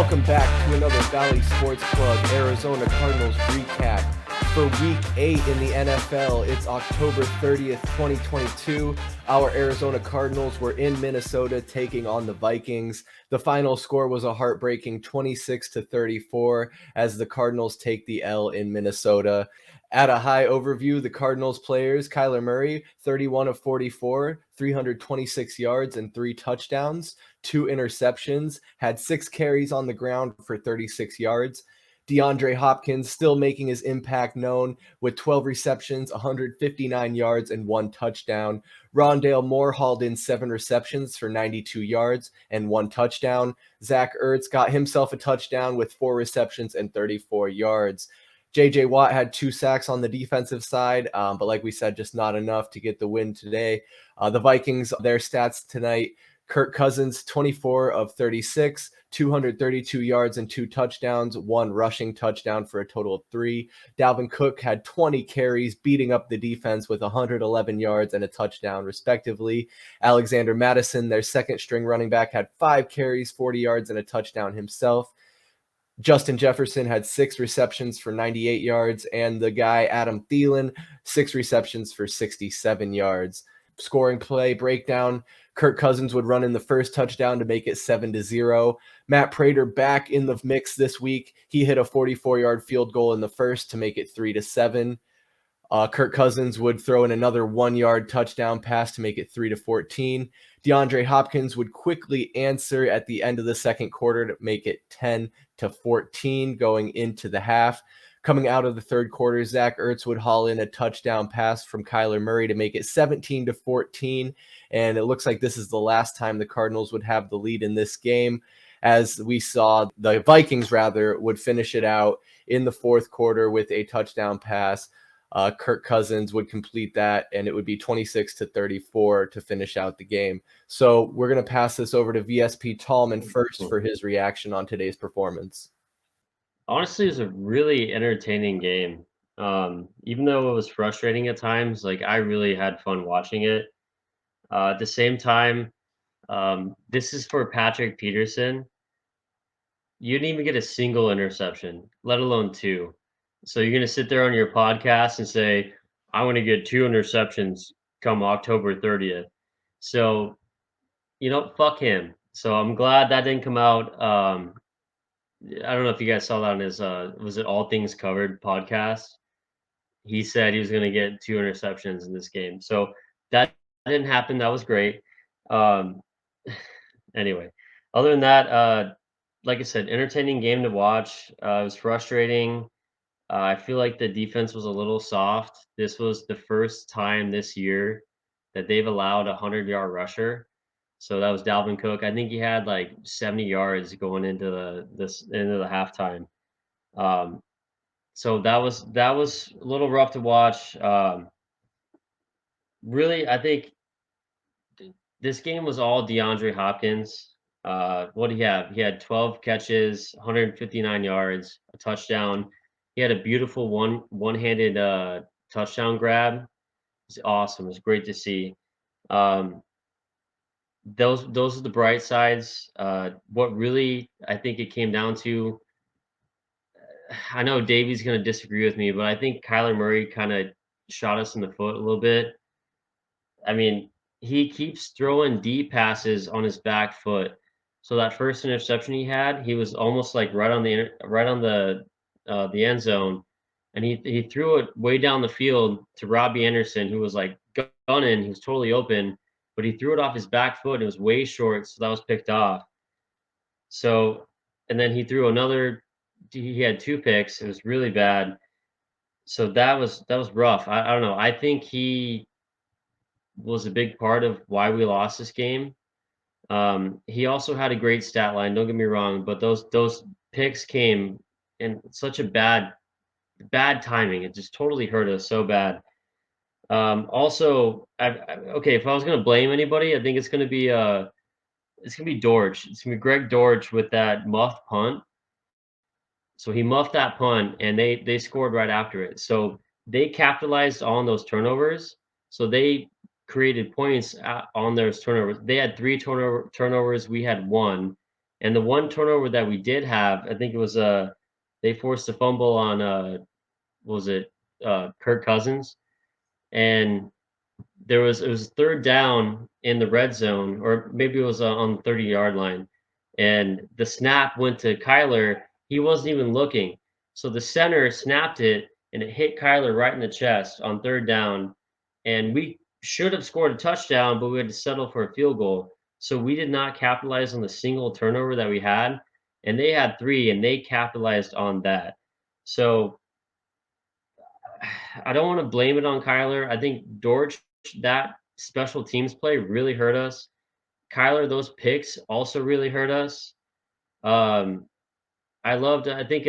Welcome back to another Valley Sports Club Arizona Cardinals recap for Week 8 in the NFL. It's October 30th, 2022. Our Arizona Cardinals were in Minnesota taking on the Vikings. The final score was a heartbreaking 26-34 as the Cardinals take the L in Minnesota. At a high overview, the Cardinals players, Kyler Murray, 31 of 44, 326 yards and 3 touchdowns, 2 interceptions, had 6 carries on the ground for 36 yards. DeAndre Hopkins still making his impact known with 12 receptions, 159 yards, and 1 touchdown. Rondale Moore hauled in 7 receptions for 92 yards and 1 touchdown. Zach Ertz got himself a touchdown with 4 receptions and 34 yards. J.J. Watt had 2 sacks on the defensive side, but like we said, just not enough to get the win today. The Vikings, their stats tonight, Kirk Cousins, 24 of 36, 232 yards and 2 touchdowns, 1 rushing touchdown for a total of 3. Dalvin Cook had 20 carries, beating up the defense with 111 yards and a touchdown, respectively. Alexander Mattison, their second-string running back, had 5 carries, 40 yards, and a touchdown himself. Justin Jefferson had 6 receptions for 98 yards, and the guy Adam Thielen, 6 receptions for 67 yards. Scoring play breakdown, Kirk Cousins would run in the first touchdown to make it 7-0. Matt Prater back in the mix this week. He hit a 44-yard field goal in the first to make it 3-7. Kirk Cousins would throw in another 1-yard touchdown pass to make it 3-14. DeAndre Hopkins would quickly answer at the end of the second quarter to make it 10-14 going into the half. Coming out of the third quarter, Zach Ertz would haul in a touchdown pass from Kyler Murray to make it 17-14. And it looks like this is the last time the Cardinals would have the lead in this game. As we saw, the Vikings, would finish it out in the fourth quarter with a touchdown pass. Kirk Cousins would complete that, and it would be 26-34 to finish out the game. So we're going to pass this over to VSP Tallman first for his reaction on today's performance. Honestly, it was a really entertaining game. Even though it was frustrating at times, I really had fun watching it. At the same time, this is for Patrick Peterson. You didn't even get a single interception, let alone 2. So you're going to sit there on your podcast and say, I want to get 2 interceptions come October 30th. So, fuck him. So I'm glad that didn't come out. I don't know if you guys saw that on his was it All Things Covered podcast. He said he was going to get 2 interceptions in this game. So that didn't happen. That was great. Anyway, other than that, like I said, entertaining game to watch. It was frustrating. I feel like the defense was a little soft. This was the first time this year that they've allowed a 100-yard rusher. So that was Dalvin Cook. I think he had 70 yards going into the halftime. So that was a little rough to watch. Really, I think this game was all DeAndre Hopkins. What did he have? He had 12 catches, 159 yards, a touchdown. He had a beautiful one-handed touchdown grab. It's awesome. It's great to see. Those are the bright sides. What really I think it came down to, I know Davey's going to disagree with me, but I think Kyler Murray kind of shot us in the foot a little bit. I mean, he keeps throwing deep passes on his back foot. So that first interception he had, he was almost right on the end zone, and he threw it way down the field to Robbie Anderson, who was gunning. He was totally open, but he threw it off his back foot. And it was way short, so that was picked off. So, and then he threw another. He had 2 picks. It was really bad. So that was rough. I don't know. I think he was a big part of why we lost this game. He also had a great stat line. Don't get me wrong, but those picks came in such a bad timing. It just totally hurt us so bad. Also, okay, if I was gonna blame anybody, I think it's gonna be Dortch. It's gonna be Greg Dortch with that muffed punt. So he muffed that punt, and they scored right after it. So they capitalized on those turnovers. So they created points on those turnovers. They had 3 turnovers. We had 1. And the one turnover that we did have, I think it was they forced a fumble on what was it, Kirk Cousins, and it was third down in the red zone, or maybe it was on the 30-yard line, and the snap went to Kyler. He wasn't even looking, so the center snapped it, and it hit Kyler right in the chest on third down, and we should have scored a touchdown, but we had to settle for a field goal. So we did not capitalize on the single turnover that we had, and they had three, and they capitalized on that. So I don't want to blame it on Kyler. I think Dortch, that special teams play really hurt us. Kyler, those picks also really hurt us. Um, I loved. I think.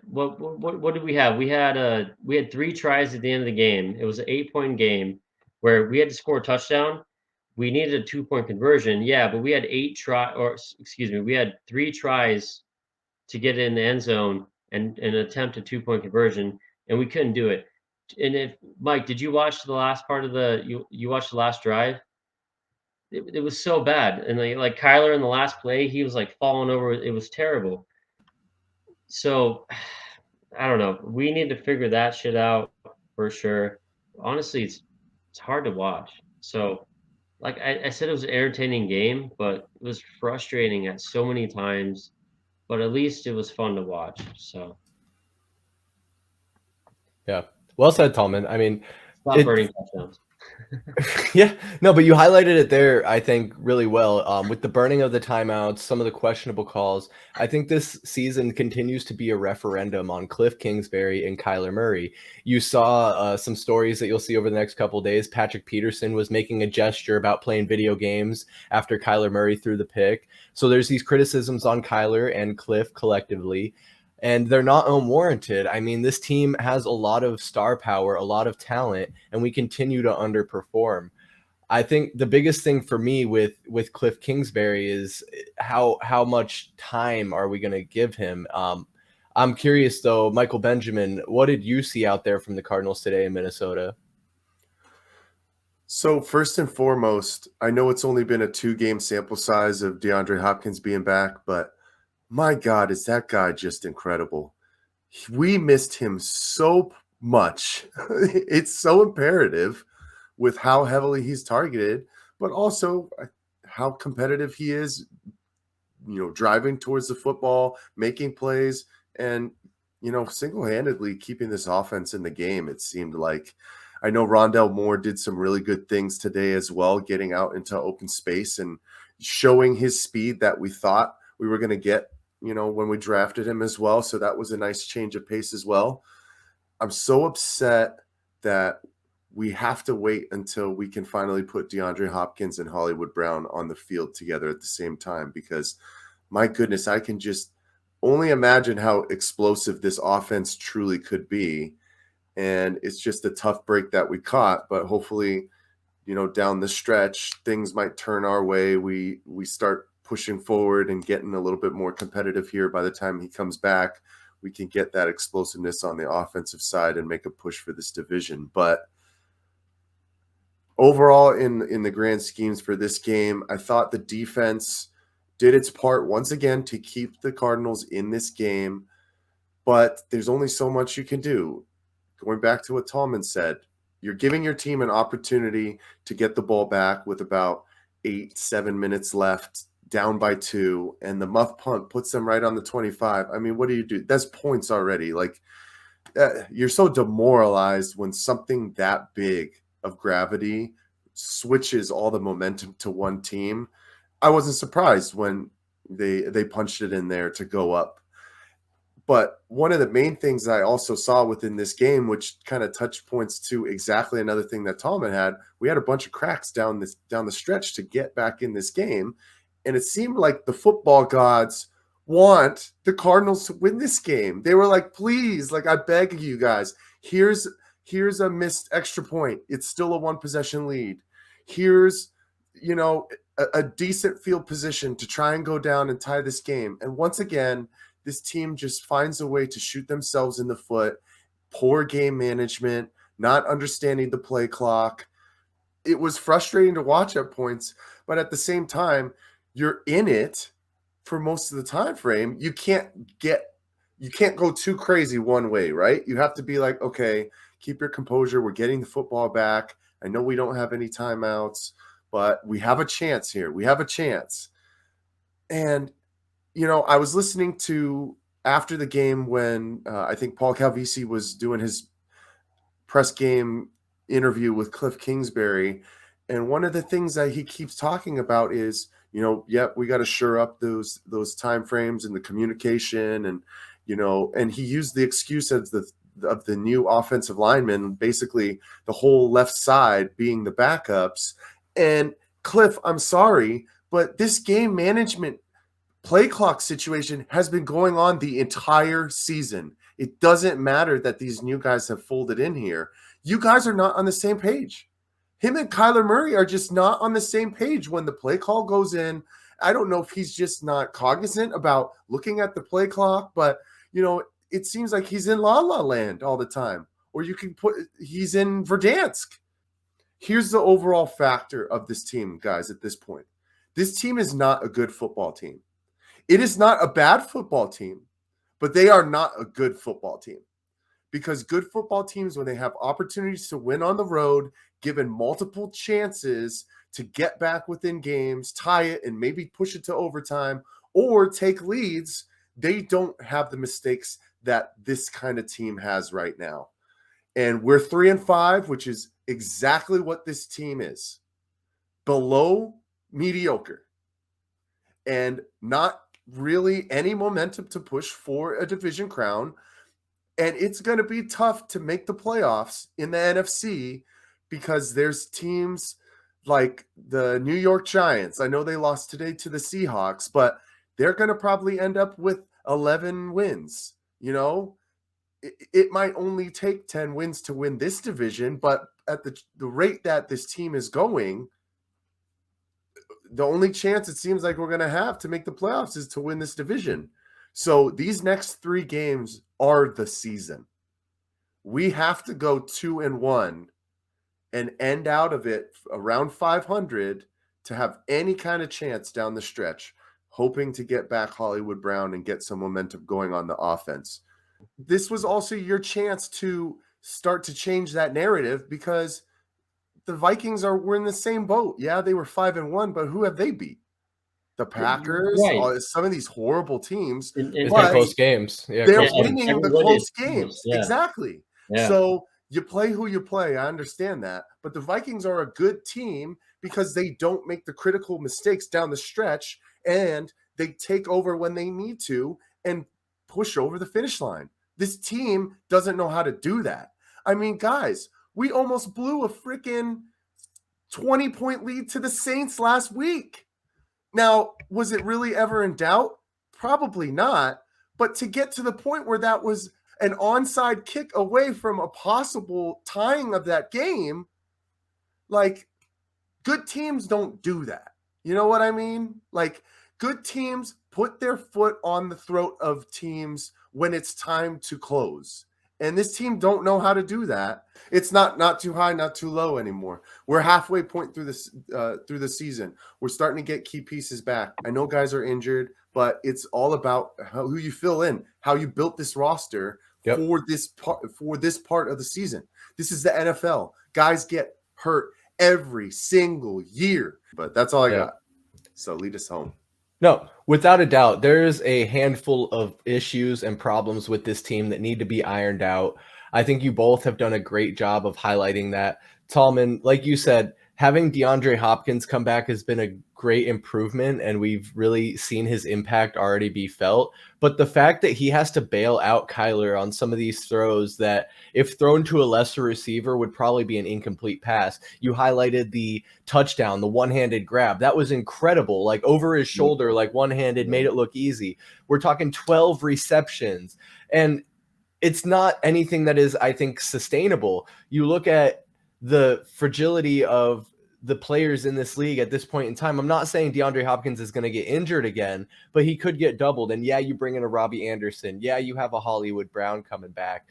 What did we have? We had three tries at the end of the game. It was an 8 point game where we had to score a touchdown. We needed a 2 point conversion. Yeah, but we had excuse me, we had three tries to get in the end zone and attempt a 2 point conversion, and we couldn't do it. And if Mike, did you watch the last part of you watched the last drive? It was so bad, and like Kyler in the last play, he was like falling over. It was terrible. So I don't know. We need to figure that shit out for sure. Honestly, it's hard to watch. So like I said, it was an entertaining game, but it was frustrating at so many times. But at least it was fun to watch. So Yeah. Well said, Tallman. I mean, stop it burning touchdowns. yeah, no, but you highlighted it there, I think, really well. With the burning of the timeouts, some of the questionable calls. I think this season continues to be a referendum on Cliff Kingsbury and Kyler Murray. You saw some stories that you'll see over the next couple of days. Patrick Peterson was making a gesture about playing video games after Kyler Murray threw the pick. So there's these criticisms on Kyler and Cliff collectively, and they're not unwarranted. I mean, this team has a lot of star power, a lot of talent, and we continue to underperform. I think the biggest thing for me with Cliff Kingsbury is how much time are we going to give him? I'm curious though, Michael Benjamin, what did you see out there from the Cardinals today in Minnesota? So first and foremost, I know it's only been a 2 game sample size of DeAndre Hopkins being back, but my God, is that guy just incredible? We missed him so much. It's so imperative with how heavily he's targeted, but also how competitive he is, driving towards the football, making plays, and, single-handedly keeping this offense in the game, it seemed like. I know Rondell Moore did some really good things today as well, getting out into open space and showing his speed that we thought we were going to get, when we drafted him as well. So that was a nice change of pace as well. I'm so upset that we have to wait until we can finally put DeAndre Hopkins and Hollywood Brown on the field together at the same time, because my goodness, I can just only imagine how explosive this offense truly could be. And it's just a tough break that we caught, but hopefully, down the stretch, things might turn our way. We start pushing forward and getting a little bit more competitive here. By the time he comes back, we can get that explosiveness on the offensive side and make a push for this division. But overall, in the grand schemes for this game, I thought the defense did its part once again to keep the Cardinals in this game, but there's only so much you can do. Going back to what Tallman said, you're giving your team an opportunity to get the ball back with about 7 minutes left, down by 2, and the muff punt puts them right on the 25. I mean, what do? That's points already. Like, you're so demoralized when something that big of gravity switches all the momentum to one team. I wasn't surprised when they punched it in there to go up. But one of the main things I also saw within this game, which kind of touch points to exactly another thing that Tallman had, we had a bunch of cracks down the stretch to get back in this game. And it seemed like the football gods want the Cardinals to win this game. They were like, please, like, I beg you guys, here's a missed extra point. It's still a 1-possession lead. Here's, a decent field position to try and go down and tie this game. And once again, this team just finds a way to shoot themselves in the foot. Poor game management, not understanding the play clock. It was frustrating to watch at points, but at the same time, you're in it. for most of the time frame, you can't go too crazy one way, right? You have to be like, okay, keep your composure. We're getting the football back. I know we don't have any timeouts, but we have a chance here. We have a chance. And, I was listening to after the game when I think Paul Calvisi was doing his press game interview with Cliff Kingsbury. And one of the things that he keeps talking about is, we got to shore up those time frames and the communication, and and he used the excuse of the new offensive linemen, basically the whole left side being the backups. And Cliff, I'm sorry, but this game management play clock situation has been going on the entire season. It doesn't matter that these new guys have folded in here. You guys are not on the same page. Him and Kyler Murray are just not on the same page when the play call goes in. I don't know if he's just not cognizant about looking at the play clock, but it seems like he's in La La Land all the time. Or you can he's in Verdansk. Here's the overall factor of this team, guys, at this point. This team is not a good football team. It is not a bad football team, but they are not a good football team. Because good football teams, when they have opportunities to win on the road, given multiple chances to get back within games, tie it, and maybe push it to overtime or take leads, they don't have the mistakes that this kind of team has right now. And we're 3-5, which is exactly what this team is. Below mediocre. And not really any momentum to push for a division crown. And it's going to be tough to make the playoffs in the NFC because there's teams like the New York Giants. I know they lost today to the Seahawks, but they're going to probably end up with 11 wins. It might only take 10 wins to win this division, but at the rate that this team is going, the only chance it seems like we're going to have to make the playoffs is to win this division. So these next 3 games are the season. We have to go 2-1 and end out of it around 500 to have any kind of chance down the stretch, hoping to get back Hollywood Brown and get some momentum going on the offense. This was also your chance to start to change that narrative because the Vikings were in the same boat. Yeah, they were 5-1, but who have they beat? The Packers, right. Some of these horrible teams. It's been close games. Yeah, they're close winning games. the close games. Yeah. Exactly. Yeah. So you play who you play. I understand that. But the Vikings are a good team because they don't make the critical mistakes down the stretch, and they take over when they need to and push over the finish line. This team doesn't know how to do that. I mean, guys, we almost blew a freaking 20-point lead to the Saints last week. Now, was it really ever in doubt? Probably not. But to get to the point where that was an onside kick away from a possible tying of that game, like, good teams don't do that. You know what I mean? Like, good teams put their foot on the throat of teams when it's time to close. And this team don't know how to do that. It's not too high, not too low anymore. We're halfway point through the season. We're starting to get key pieces back. I know guys are injured, but it's all about who you fill in, how you built this roster for this part of the season. This is the NFL. Guys get hurt every single year. But that's all I got. So lead us home. No, without a doubt, there's a handful of issues and problems with this team that need to be ironed out. I think you both have done a great job of highlighting that. Tallman, like you said, having DeAndre Hopkins come back has been a great improvement, and we've really seen his impact already be felt. But the fact that he has to bail out Kyler on some of these throws that, if thrown to a lesser receiver, would probably be an incomplete pass. You highlighted the touchdown, the one-handed grab. That was incredible. Like, over his shoulder, like one-handed, made it look easy. We're talking 12 receptions. And it's not anything that is, I think, sustainable. You look at the fragility of the players in this league at this point in time. I'm not saying DeAndre Hopkins is going to get injured again, but he could get doubled. And yeah, you bring in a Robbie Anderson. Yeah, you have a Hollywood Brown coming back.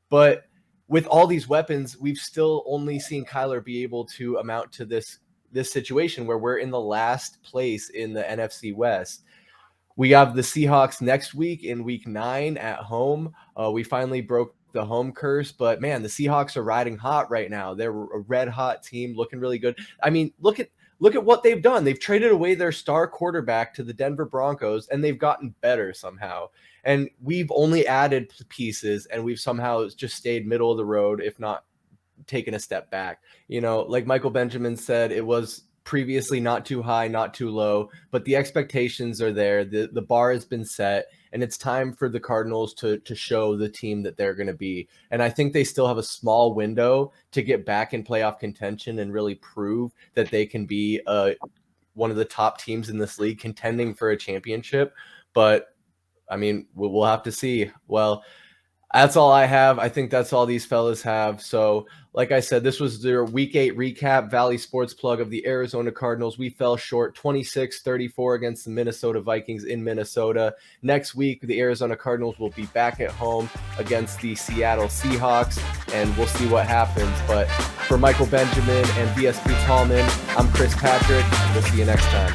But with all these weapons, we've still only seen Kyler be able to amount to this situation where we're in the last place in the NFC West. We have the Seahawks next week in week 9 at home. We finally broke the home curse, but man, the Seahawks are riding hot right now. They're a red hot team, looking really good. I mean, look at what they've done. They've traded away their star quarterback to the Denver Broncos, and they've gotten better somehow. And we've only added pieces, and we've somehow just stayed middle of the road, if not taken a step back. You know, like Michael Benjamin said, it was previously not too high, not too low, but the expectations are there. The bar has been set, and it's time for the Cardinals to show the team that they're going to be. And I think they still have a small window to get back in playoff contention and really prove that they can be one of the top teams in this league contending for a championship. But I mean, we'll have to see. Well, that's all I have. I think that's all these fellas have. So, like I said, this was their Week 8 recap, Valley Sports Plug of the Arizona Cardinals. We fell short 26-34 against the Minnesota Vikings in Minnesota. Next week, the Arizona Cardinals will be back at home against the Seattle Seahawks, and we'll see what happens. But for Michael Benjamin and VSP Tallman, I'm Chris Patrick. We'll see you next time.